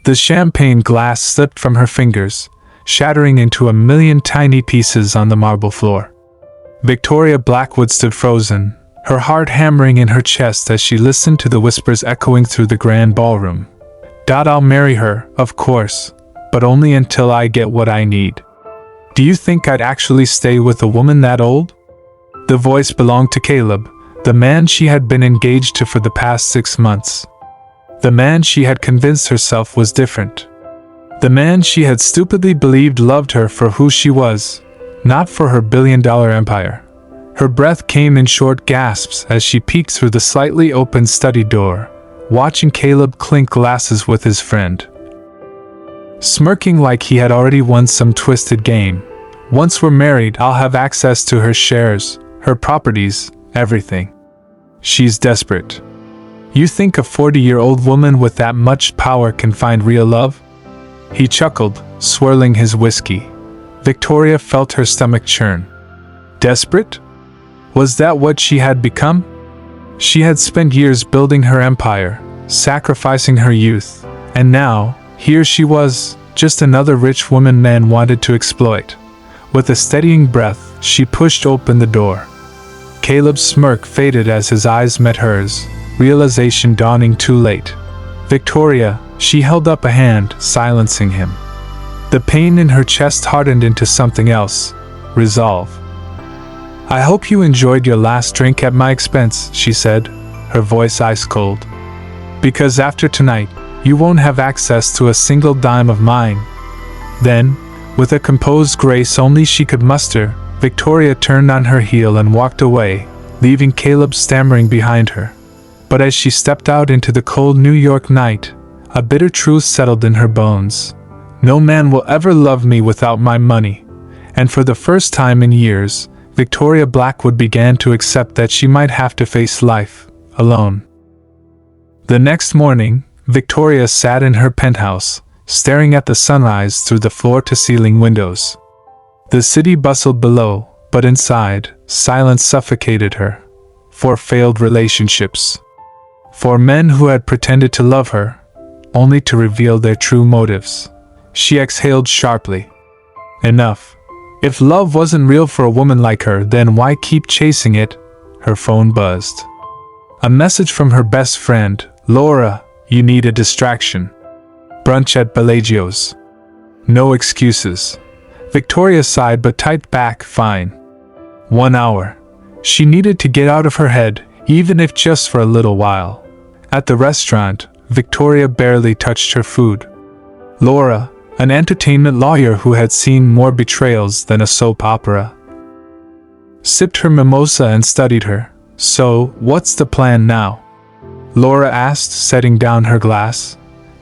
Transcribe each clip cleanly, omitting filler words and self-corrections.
The champagne glass slipped from her fingers, shattering into a million tiny pieces on the marble floor. Victoria Blackwood stood frozen, her heart hammering in her chest as she listened to the whispers echoing through the grand ballroom. I'll marry her, of course, but only until I get what I need. Do you think I'd actually stay with a woman that old? The voice belonged to Caleb, the man she had been engaged to for the past 6 months. The man she had convinced herself was different. The man she had stupidly believed loved her for who she was, not for her billion-dollar empire. Her breath came in short gasps as she peeked through the slightly open study door, watching Caleb clink glasses with his friend. Smirking like he had already won some twisted game. Once we're married, I'll have access to her shares, her properties, everything. She's desperate. You think a 40-year-old woman with that much power can find real love? He chuckled, swirling his whiskey. Victoria felt her stomach churn. Desperate? Was that what she had become? She had spent years building her empire, sacrificing her youth, and now, here she was, just another rich woman men wanted to exploit. With a steadying breath, she pushed open the door. Caleb's smirk faded as his eyes met hers, realization dawning too late. Victoria, she held up a hand, silencing him. The pain in her chest hardened into something else, resolve. I hope you enjoyed your last drink at my expense, she said, her voice ice cold. Because after tonight, you won't have access to a single dime of mine. Then, with a composed grace only she could muster, Victoria turned on her heel and walked away, leaving Caleb stammering behind her. But as she stepped out into the cold New York night, a bitter truth settled in her bones. No man will ever love me without my money. And for the first time in years, Victoria Blackwood began to accept that she might have to face life alone. The next morning, Victoria sat in her penthouse, staring at the sunrise through the floor-to-ceiling windows. The city bustled below, but inside, silence suffocated her. For failed relationships. For men who had pretended to love her, only to reveal their true motives. She exhaled sharply. Enough. If love wasn't real for a woman like her, then why keep chasing it? Her phone buzzed. A message from her best friend, Laura, you need a distraction. Brunch at Bellagio's. No excuses. Victoria sighed but typed back, fine. 1 hour. She needed to get out of her head, even if just for a little while. At the restaurant, Victoria barely touched her food. Laura, an entertainment lawyer who had seen more betrayals than a soap opera, sipped her mimosa and studied her. So, what's the plan now? Laura asked, setting down her glass.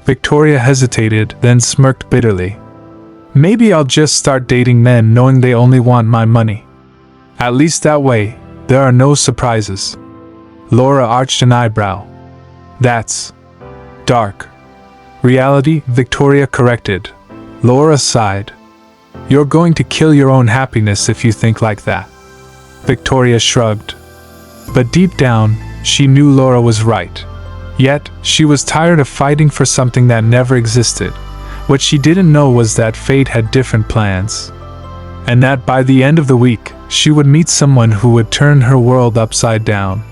Victoria hesitated, then smirked bitterly. Maybe I'll just start dating men knowing they only want my money. At least that way, there are no surprises. Laura arched an eyebrow. That's dark. Reality, Victoria corrected. Laura sighed. You're going to kill your own happiness if you think like that. Victoria shrugged. But deep down, she knew Laura was right. Yet, she was tired of fighting for something that never existed. What she didn't know was that fate had different plans. And that by the end of the week, she would meet someone who would turn her world upside down.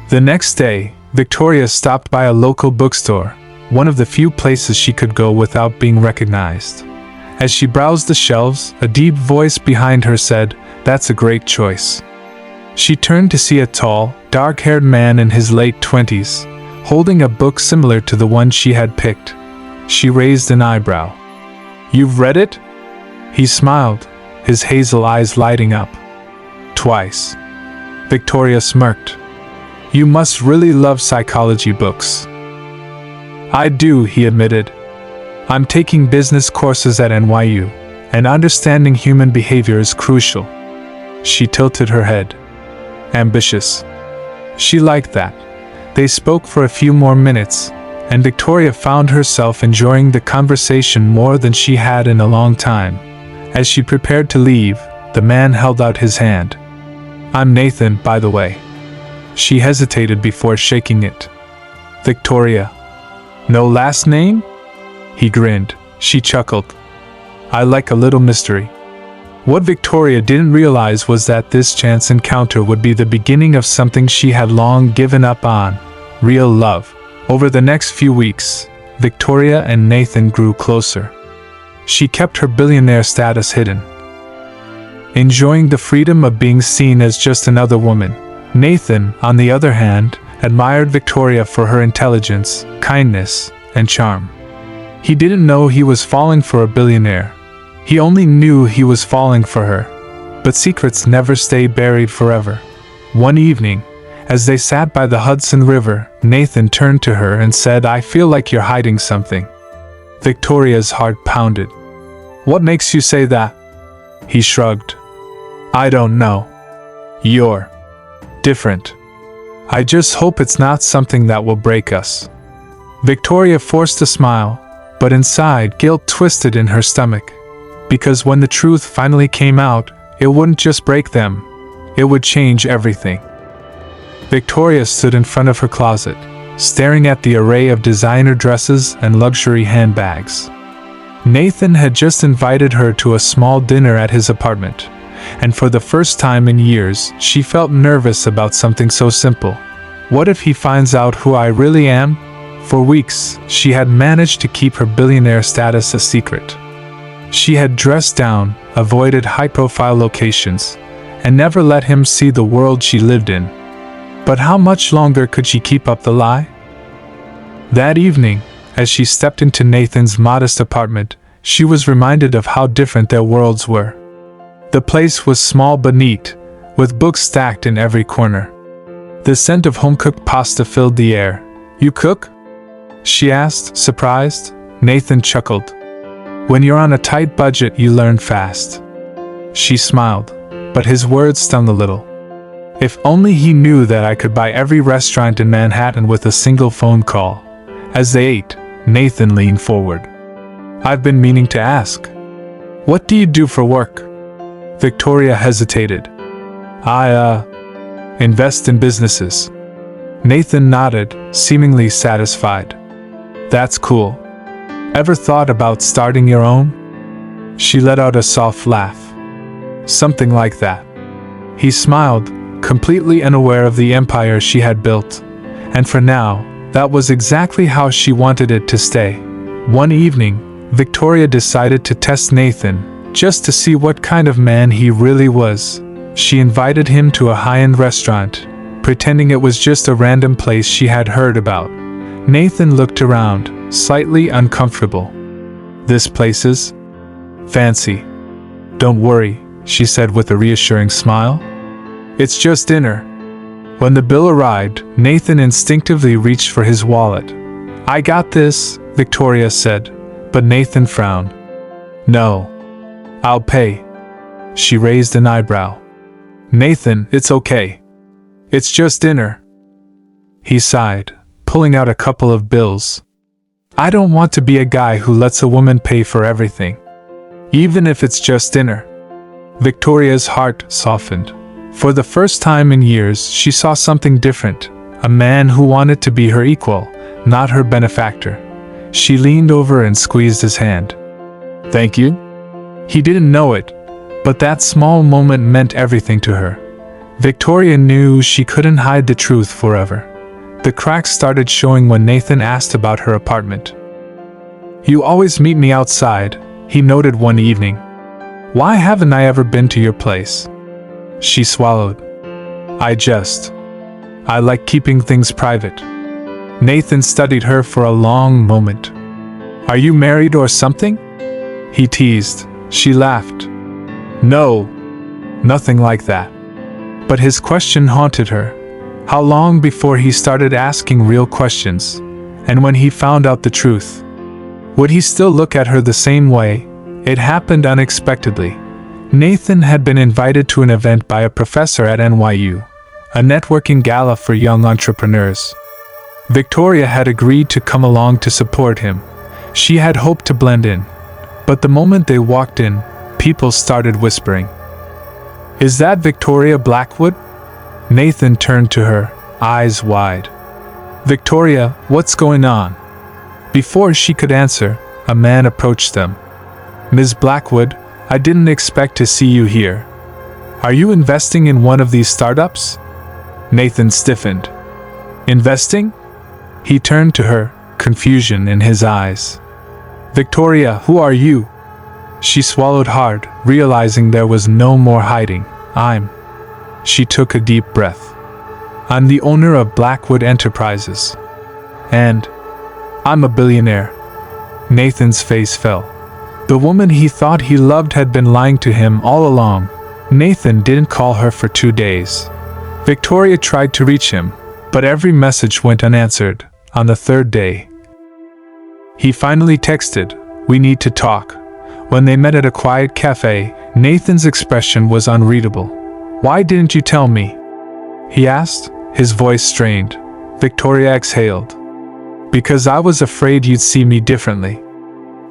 The next day, Victoria stopped by a local bookstore, one of the few places she could go without being recognized. As she browsed the shelves, a deep voice behind her said, "That's a great choice." She turned to see a tall, dark-haired man in his late 20s, holding a book similar to the one she had picked. She raised an eyebrow. "You've read it?" He smiled, his hazel eyes lighting up. "Twice." Victoria smirked. "You must really love psychology books." "I do," he admitted. "I'm taking business courses at NYU, and understanding human behavior is crucial." She tilted her head. Ambitious. She liked that. They spoke for a few more minutes, and Victoria found herself enjoying the conversation more than she had in a long time. As she prepared to leave, the man held out his hand. "I'm Nathan, by the way." She hesitated before shaking it. "Victoria. No last name?" He grinned. She chuckled. I like a little mystery. What Victoria didn't realize was that this chance encounter would be the beginning of something she had long given up on: real love. Over the next few weeks, Victoria and Nathan grew closer. She kept her billionaire status hidden, enjoying the freedom of being seen as just another woman. Nathan, on the other hand, admired Victoria for her intelligence, kindness, and charm. He didn't know he was falling for a billionaire. He only knew he was falling for her. But secrets never stay buried forever. One evening, as they sat by the Hudson River, Nathan turned to her and said, I feel like you're hiding something. Victoria's heart pounded. What makes you say that? He shrugged. I don't know. You're different. I just hope it's not something that will break us. Victoria forced a smile, but inside guilt twisted in her stomach. Because when the truth finally came out, it wouldn't just break them, it would change everything. Victoria stood in front of her closet, staring at the array of designer dresses and luxury handbags. Nathan had just invited her to a small dinner at his apartment, and for the first time in years, she felt nervous about something so simple. What if he finds out who I really am? For weeks, she had managed to keep her billionaire status a secret. She had dressed down, avoided high-profile locations, and never let him see the world she lived in. But how much longer could she keep up the lie? That evening, as she stepped into Nathan's modest apartment, she was reminded of how different their worlds were. The place was small but neat, with books stacked in every corner. The scent of home-cooked pasta filled the air. You cook? She asked, surprised. Nathan chuckled. When you're on a tight budget, you learn fast. She smiled, but his words stung a little. If only he knew that I could buy every restaurant in Manhattan with a single phone call. As they ate, Nathan leaned forward. I've been meaning to ask. What do you do for work? Victoria hesitated. I invest in businesses. Nathan nodded, seemingly satisfied. That's cool. Ever thought about starting your own? She let out a soft laugh. Something like that. He smiled, completely unaware of the empire she had built. And for now, that was exactly how she wanted it to stay. One evening, Victoria decided to test Nathan, just to see what kind of man he really was. She invited him to a high-end restaurant, pretending it was just a random place she had heard about. Nathan looked around, slightly uncomfortable. This place is fancy. Don't worry, she said with a reassuring smile. It's just dinner. When the bill arrived, Nathan instinctively reached for his wallet. I got this, Victoria said, but Nathan frowned. No. I'll pay. She raised an eyebrow. Nathan, it's okay. It's just dinner. He sighed, pulling out a couple of bills. I don't want to be a guy who lets a woman pay for everything, even if it's just dinner. Victoria's heart softened. For the first time in years, she saw something different, a man who wanted to be her equal, not her benefactor. She leaned over and squeezed his hand. Thank you? He didn't know it, but that small moment meant everything to her. Victoria knew she couldn't hide the truth forever. The cracks started showing when Nathan asked about her apartment. You always meet me outside, he noted one evening. Why haven't I ever been to your place? She swallowed. I like keeping things private. Nathan studied her for a long moment. Are you married or something? He teased. She laughed. No, nothing like that. But his question haunted her. How long before he started asking real questions? And when he found out the truth, would he still look at her the same way? It happened unexpectedly. Nathan had been invited to an event by a professor at NYU, a networking gala for young entrepreneurs. Victoria had agreed to come along to support him. She had hoped to blend in. But the moment they walked in, people started whispering. Is that Victoria Blackwood? Nathan turned to her, eyes wide. Victoria, what's going on? Before she could answer, A man approached them. "Ms. Blackwood, I didn't expect to see you here. Are you investing in one of these startups?" Nathan stiffened. "Investing?" He turned to her, confusion in his eyes. "Victoria, who are you?" She swallowed hard, realizing there was no more hiding. She took a deep breath. "I'm the owner of Blackwood Enterprises. And I'm a billionaire." Nathan's face fell. The woman he thought he loved had been lying to him all along. Nathan didn't call her for 2 days. Victoria tried to reach him, but every message went unanswered. On the 3rd day, he finally texted, "We need to talk." When they met at a quiet cafe, Nathan's expression was unreadable. "Why didn't you tell me?" he asked, his voice strained. Victoria exhaled. "Because I was afraid you'd see me differently."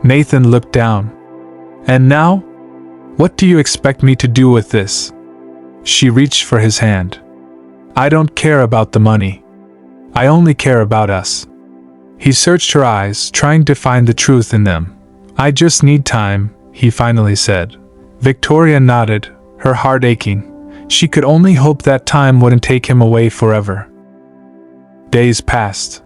Nathan looked down. "And now? What do you expect me to do with this?" She reached for his hand. "I don't care about the money. I only care about us." He searched her eyes, trying to find the truth in them. "I just need time," he finally said. Victoria nodded, her heart aching. She could only hope that time wouldn't take him away forever. Days passed.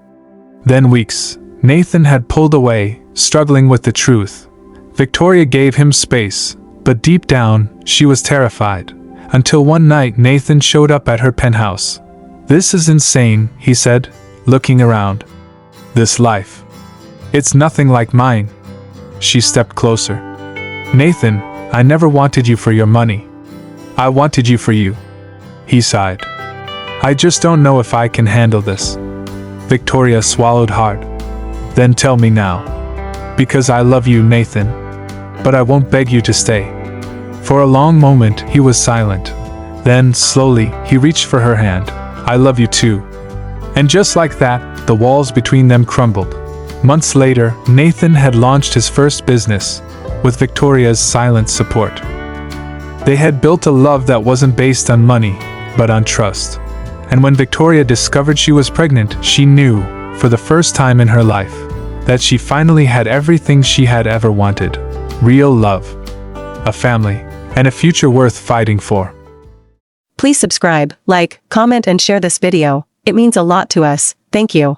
Then weeks. Nathan had pulled away, struggling with the truth. Victoria gave him space, but deep down, she was terrified. Until one night Nathan showed up at her penthouse. "This is insane," he said, looking around. "This life. It's nothing like mine." She stepped closer. "Nathan, I never wanted you for your money. I wanted you for you." He sighed. "I just don't know if I can handle this." Victoria swallowed hard. "Then tell me now." "Because I love you, Nathan. But I won't beg you to stay." For a long moment, he was silent. Then, slowly, he reached for her hand. "I love you too." And just like that, the walls between them crumbled. Months later, Nathan had launched his first business, with Victoria's silent support. They had built a love that wasn't based on money, but on trust. And when Victoria discovered she was pregnant, she knew, for the first time in her life, that she finally had everything she had ever wanted: real love, a family, and a future worth fighting for. Please subscribe, like, comment and share this video. It means a lot to us. Thank you.